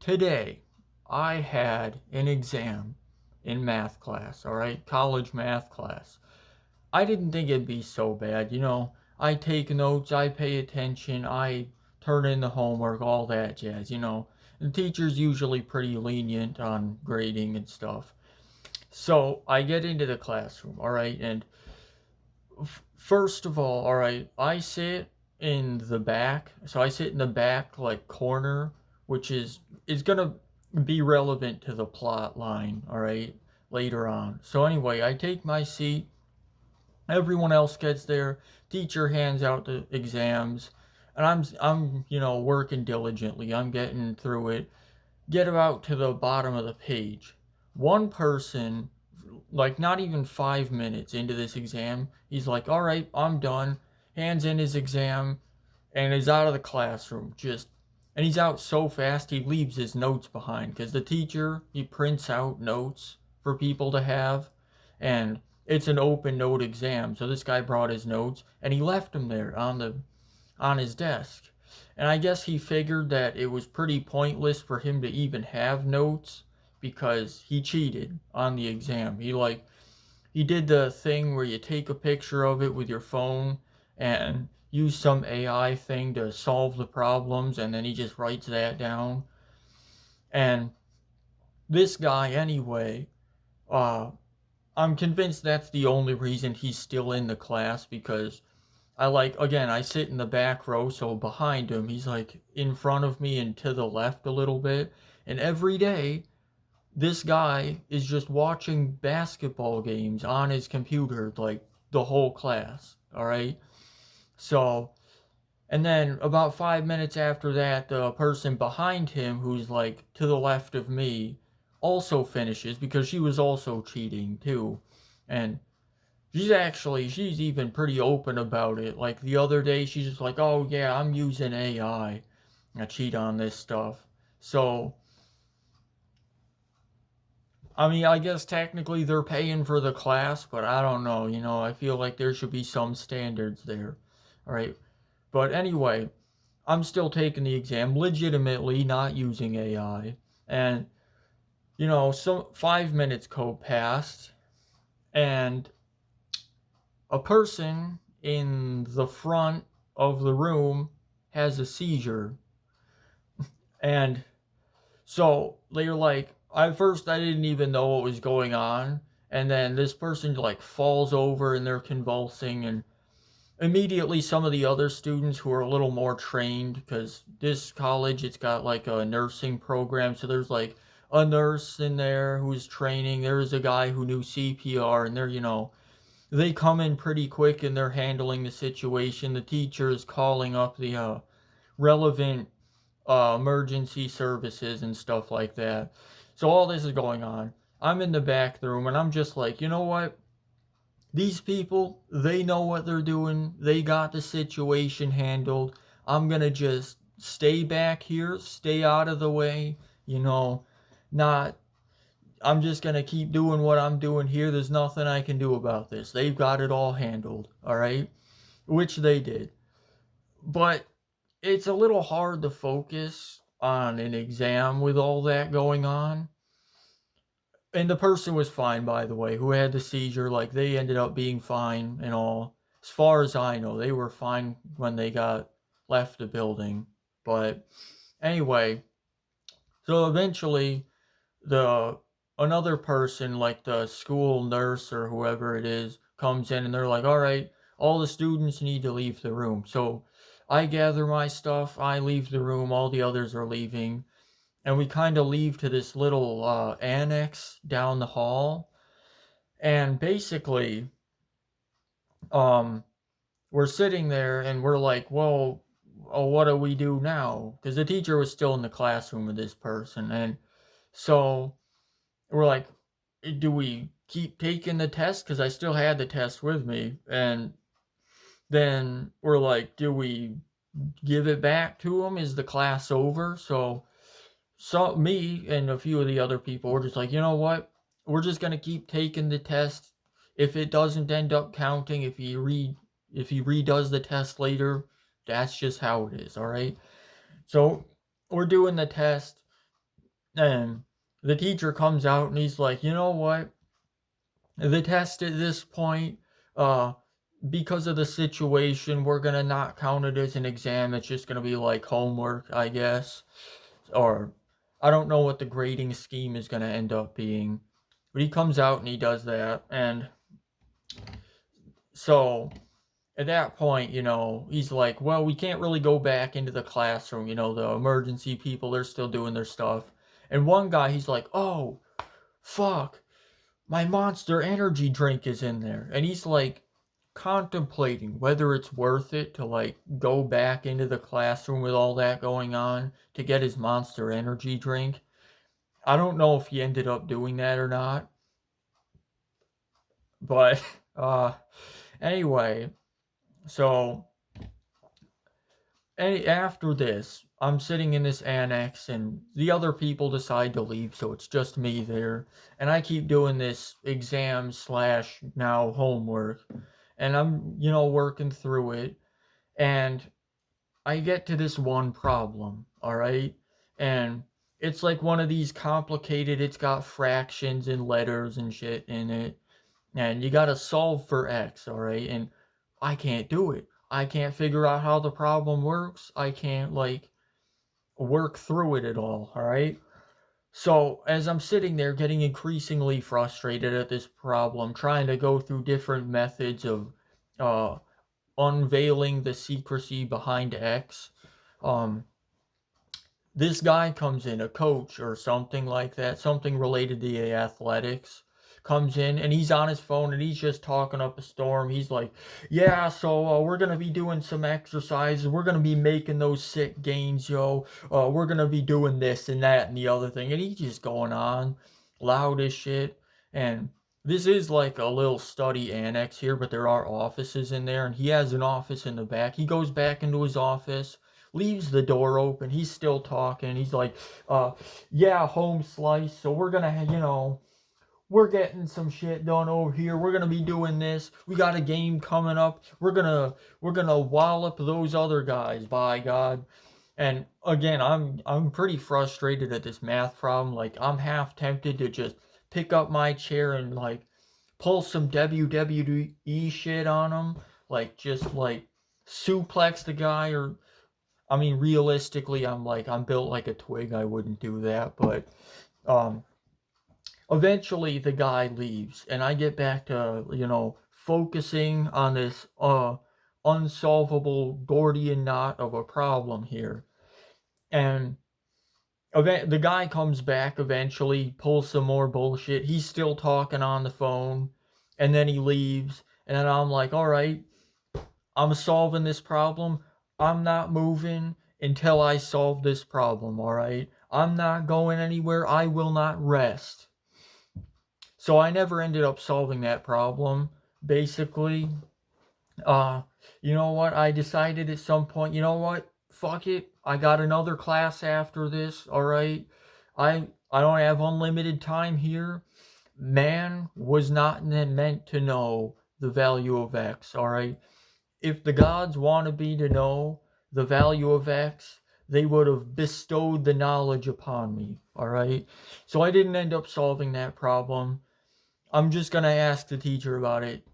Today, I had an exam in math class, all right? College math class. I didn't think it'd be so bad. I take notes, I pay attention, I turn in the homework, all that jazz. The teacher's usually pretty lenient on grading and stuff. So I get into the classroom, all right? And first of all right, I sit in the back. So I sit in the back, like, corner, which is gonna be relevant to the plot line, all right, later on. So anyway, I take my seat. Everyone else gets there. Teacher hands out the exams, and I'm working diligently. I'm getting through it. Get about to the bottom of the page. One person, like, not even 5 minutes into this exam, he's like, all right, I'm done. Hands in his exam and is out of the classroom. And he's out so fast he leaves his notes behind because the teacher, he prints out notes for people to have. And it's an open note exam. So this guy brought his notes and he left them there on his desk. And I guess he figured that it was pretty pointless for him to even have notes because he cheated on the exam. He did the thing where you take a picture of it with your phone and use some AI thing to solve the problems, and then he just writes that down. And this guy anyway, uh I'm convinced that's the only reason he's still in the class because I sit in the back row, so behind him, he's like in front of me and to the left a little bit. And every day, this guy is just watching basketball games on his computer, like, the whole class. All right. So, and then about 5 minutes after that, the person behind him, who's like to the left of me, also finishes because she was also cheating too. And she's even pretty open about it. Like the other day, she's just like, "Oh yeah, I'm using AI. I cheat on this stuff." So, I mean, I guess technically they're paying for the class, but I don't know. I feel like there should be some standards there. All right. But anyway, I'm still taking the exam legitimately, not using AI. And, so 5 minutes go past, and a person in the front of the room has a seizure. And so they're like, at first I didn't even know what was going on. And then this person, like, falls over and they're convulsing. And immediately some of the other students who are a little more trained, because this college, it's got like a nursing program. So there's like a nurse in there who's training. There's a guy who knew CPR, and they come in pretty quick and they're handling the situation. The teacher is calling up the relevant emergency services and stuff like that. So all this is going on. I'm in the back room and I'm just like, you know what? These people, they know what they're doing. They got the situation handled. I'm going to just stay back here, stay out of the way, not I'm just going to keep doing what I'm doing here. There's nothing I can do about this. They've got it all handled, all right? Which they did. But it's a little hard to focus on an exam with all that going on. And the person was fine, by the way, who had the seizure. Like, they ended up being fine and all. As far as I know, they were fine when they got left the building. But anyway, so eventually the another person, like the school nurse or whoever it is, comes in and they're like, all right, all the students need to leave the room. So I gather my stuff, I leave the room, all the others are leaving, and we kind of leave to this little annex down the hall. And basically, um we're sitting there and we're like, well, oh, what do we do now? Because the teacher was still in the classroom with this person. And so we're like, do we keep taking the test? Because I still had the test with me. And then we're like, do we give it back to him? Is the class over? So me and a few of the other people were just like, you know what? We're just gonna keep taking the test. If it doesn't end up counting, if he redoes the test later, that's just how it is. All right. So we're doing the test, And the teacher comes out and he's like, you know what? The test at this point, uh, because of the situation, we're gonna not count it as an exam. It's just gonna be like homework, I guess. Or I don't know what the grading scheme is gonna end up being. But he comes out and he does that. And so at that point, he's like, well, we can't really go back into the classroom. The emergency people, they're still doing their stuff. And one guy, he's like, oh, fuck, my Monster Energy drink is in there. And he's like contemplating whether it's worth it to like go back into the classroom with all that going on to get his Monster Energy drink. I don't know if he ended up doing that or not. But anyway, so after this, I'm sitting in this annex, and the other people decide to leave, so it's just me there. And I keep doing this exam slash now homework, and I'm, working through it. And I get to this one problem, all right? And it's like one of these complicated, it's got fractions and letters and shit in it. And you gotta solve for X, all right? And I can't do it. I can't figure out how the problem works. I can't, like, work through it at all right? So, as I'm sitting there getting increasingly frustrated at this problem, trying to go through different methods of uh, unveiling the secrecy behind X, um, this guy comes in, a coach or something like that, something related to the athletics, comes in and he's on his phone and he's just talking up a storm. He's like, yeah, so we're going to be doing some exercises. We're going to be making those sick gains, yo. We're going to be doing this and that and the other thing. And he's just going on loud as shit. And this is like a little study annex here, but there are offices in there. And he has an office in the back. He goes back into his office, leaves the door open. He's still talking. He's like, yeah, home slice. So we're gonna, we're getting some shit done over here. We're gonna be doing this. We got a game coming up. We're gonna wallop those other guys. By God. And again, I'm pretty frustrated at this math problem. Like I'm half tempted to just pick up my chair and like pull some WWE shit on him. Like just like suplex the guy, or I mean, realistically, I'm built like a twig. I wouldn't do that, but um, eventually the guy leaves, and I get back to focusing on this unsolvable Gordian knot of a problem here, and the guy comes back eventually, pulls some more bullshit. He's still talking on the phone, and then he leaves, and then I'm like, all right, I'm solving this problem. I'm not moving until I solve this problem, all right? I'm not going anywhere. I will not rest. So I never ended up solving that problem. Basically, uh, you know what? I decided at some point, you know what? Fuck it. I got another class after this, all right? I don't have unlimited time here. Man was not meant to know the value of X, all right? If the gods wanted me to know the value of X, they would have bestowed the knowledge upon me, all right? So I didn't end up solving that problem. I'm just going to ask the teacher about it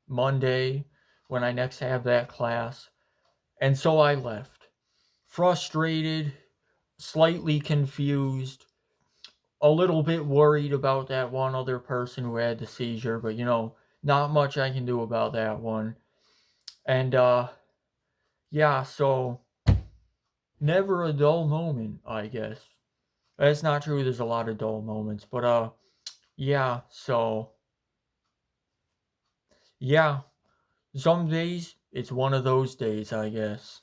Monday when I next have that class. And so I left. Frustrated, slightly confused, a little bit worried about that one other person who had the seizure, but not much I can do about that one. And yeah, so never a dull moment, I guess. That's not true, there's a lot of dull moments, but yeah, so yeah, some days it's one of those days, I guess.